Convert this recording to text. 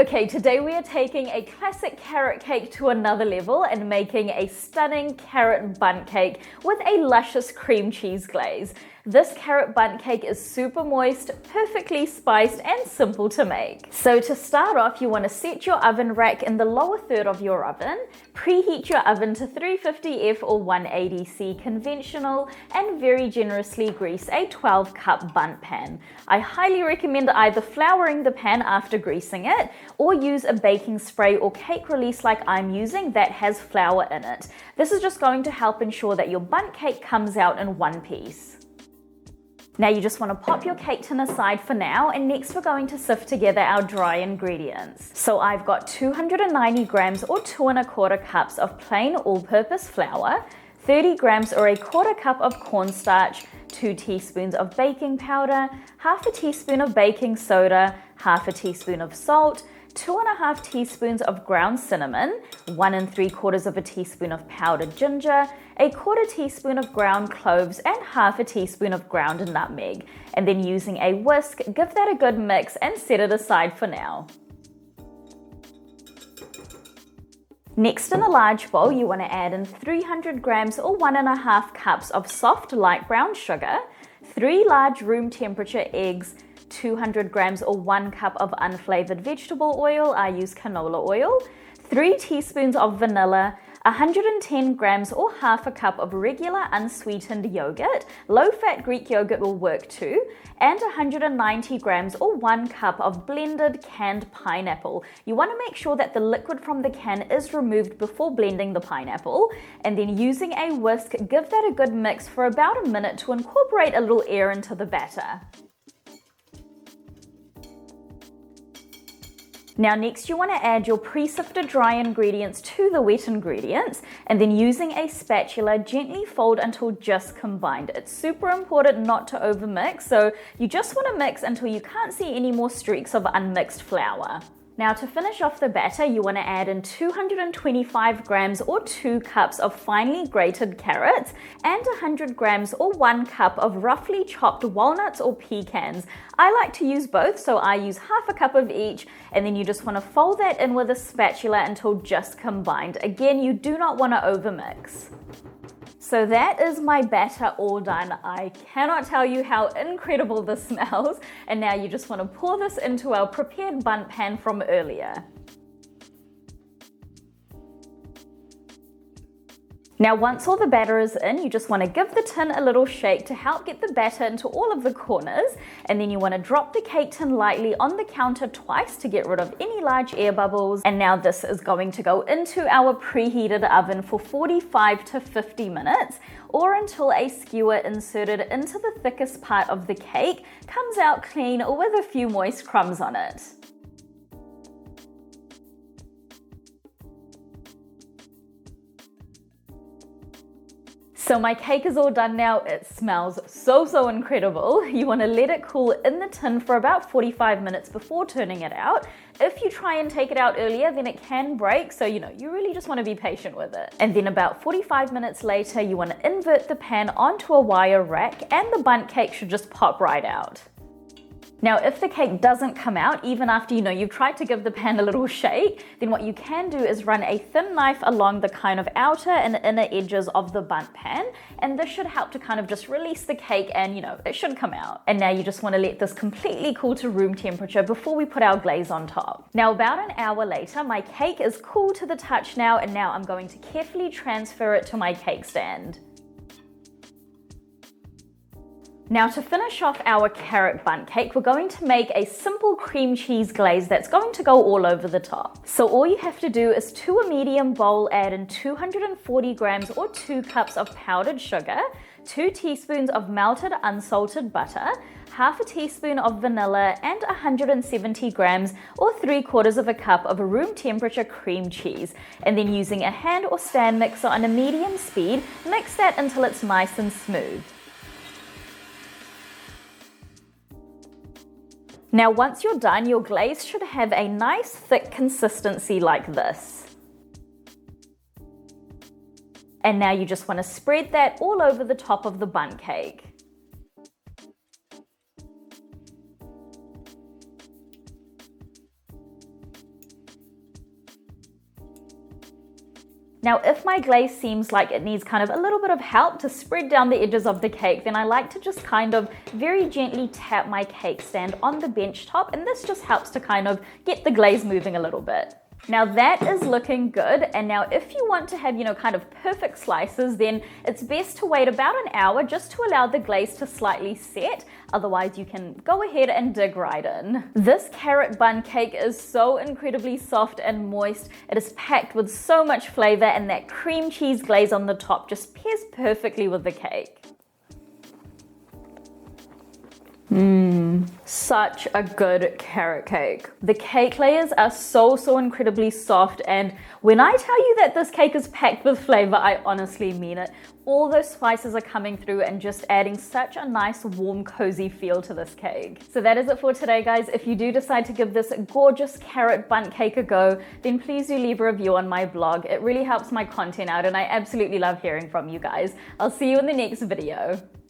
Okay, today we are taking a classic carrot cake to another level and making a stunning carrot bundt cake with a luscious cream cheese glaze. This carrot bundt cake is super moist, perfectly spiced, and simple to make. So to start off, you want to set your oven rack in the lower third of your oven, preheat your oven to 350F or 180C conventional, and very generously grease a 12-cup bundt pan. I highly recommend either flouring the pan after greasing it, or use a baking spray or cake release like I'm using that has flour in it. This is just going to help ensure that your bundt cake comes out in one piece. Now you just want to pop your cake tin aside for now, and next we're going to sift together our dry ingredients. So I've got 290 grams or 2 1/4 cups of plain all-purpose flour, 30 grams or 1/4 cup of cornstarch, 2 teaspoons of baking powder, half a teaspoon of baking soda, half a teaspoon of salt, 2½ teaspoons of ground cinnamon, 1 3/4 teaspoon of powdered ginger, 1/4 teaspoon of ground cloves, and half a teaspoon of ground nutmeg. And then using a whisk, give that a good mix and set it aside for now. Next, in a large bowl, you want to add in 300 grams or 1½ cups of soft light brown sugar, 3 large room temperature eggs, 200 grams or 1 cup of unflavored vegetable oil, I use canola oil, 3 teaspoons of vanilla, 110 grams or half a cup of regular unsweetened yogurt, low-fat Greek yogurt will work too, and 190 grams or 1 cup of blended canned pineapple. You want to make sure that the liquid from the can is removed before blending the pineapple, and then using a whisk, give that a good mix for about a minute to incorporate a little air into the batter. Now next you want to add your pre-sifted dry ingredients to the wet ingredients, and then using a spatula gently fold until just combined. It's super important not to overmix, so you just want to mix until you can't see any more streaks of unmixed flour. Now to finish off the batter, you want to add in 225 grams or 2 cups of finely grated carrots and 100 grams or 1 cup of roughly chopped walnuts or pecans. I like to use both, so I use half a cup of each, and then you just want to fold that in with a spatula until just combined. Again, you do not want to overmix. So that is my batter all done. I cannot tell you how incredible this smells. And now you just want to pour this into our prepared bundt pan from earlier. Now once all the batter is in, you just want to give the tin a little shake to help get the batter into all of the corners, and then you want to drop the cake tin lightly on the counter twice to get rid of any large air bubbles. And now this is going to go into our preheated oven for 45 to 50 minutes, or until a skewer inserted into the thickest part of the cake comes out clean or with a few moist crumbs on it. So my cake is all done now. It smells so incredible. You want to let it cool in the tin for about 45 minutes before turning it out. If you try and take it out earlier, then it can break, so you really just want to be patient with it. And then about 45 minutes later, you want to invert the pan onto a wire rack, and the bundt cake should just pop right out. Now, if the cake doesn't come out, even after you've tried to give the pan a little shake, then what you can do is run a thin knife along the kind of outer and inner edges of the bundt pan, and this should help to kind of just release the cake, and it should come out. And now you just want to let this completely cool to room temperature before we put our glaze on top. Now about an hour later, my cake is cool to the touch now, and now I'm going to carefully transfer it to my cake stand. Now to finish off our carrot bundt cake, we're going to make a simple cream cheese glaze that's going to go all over the top. So all you have to do is to a medium bowl add in 240 grams or 2 cups of powdered sugar, 2 teaspoons of melted unsalted butter, half a teaspoon of vanilla, and 170 grams or 3/4 cup of room temperature cream cheese. And then using a hand or stand mixer on a medium speed, mix that until it's nice and smooth. Now once you're done, your glaze should have a nice thick consistency like this. And now you just want to spread that all over the top of the bundt cake. Now, if my glaze seems like it needs kind of a little bit of help to spread down the edges of the cake, then I like to just kind of very gently tap my cake stand on the bench top, and this just helps to kind of get the glaze moving a little bit. Now that is looking good, and now if you want to have, kind of perfect slices, then it's best to wait about an hour just to allow the glaze to slightly set. Otherwise, you can go ahead and dig right in. This carrot bun cake is so incredibly soft and moist. It is packed with so much flavor, and that cream cheese glaze on the top just pairs perfectly with the cake. Such a good carrot cake. The cake layers are so incredibly soft, and when I tell you that this cake is packed with flavor, I honestly mean it. All those spices are coming through and just adding such a nice, warm, cozy feel to this cake. So that is it for today, guys. If you do decide to give this gorgeous carrot bundt cake a go, then please do leave a review on my blog. It really helps my content out, and I absolutely love hearing from you guys. I'll see you in the next video.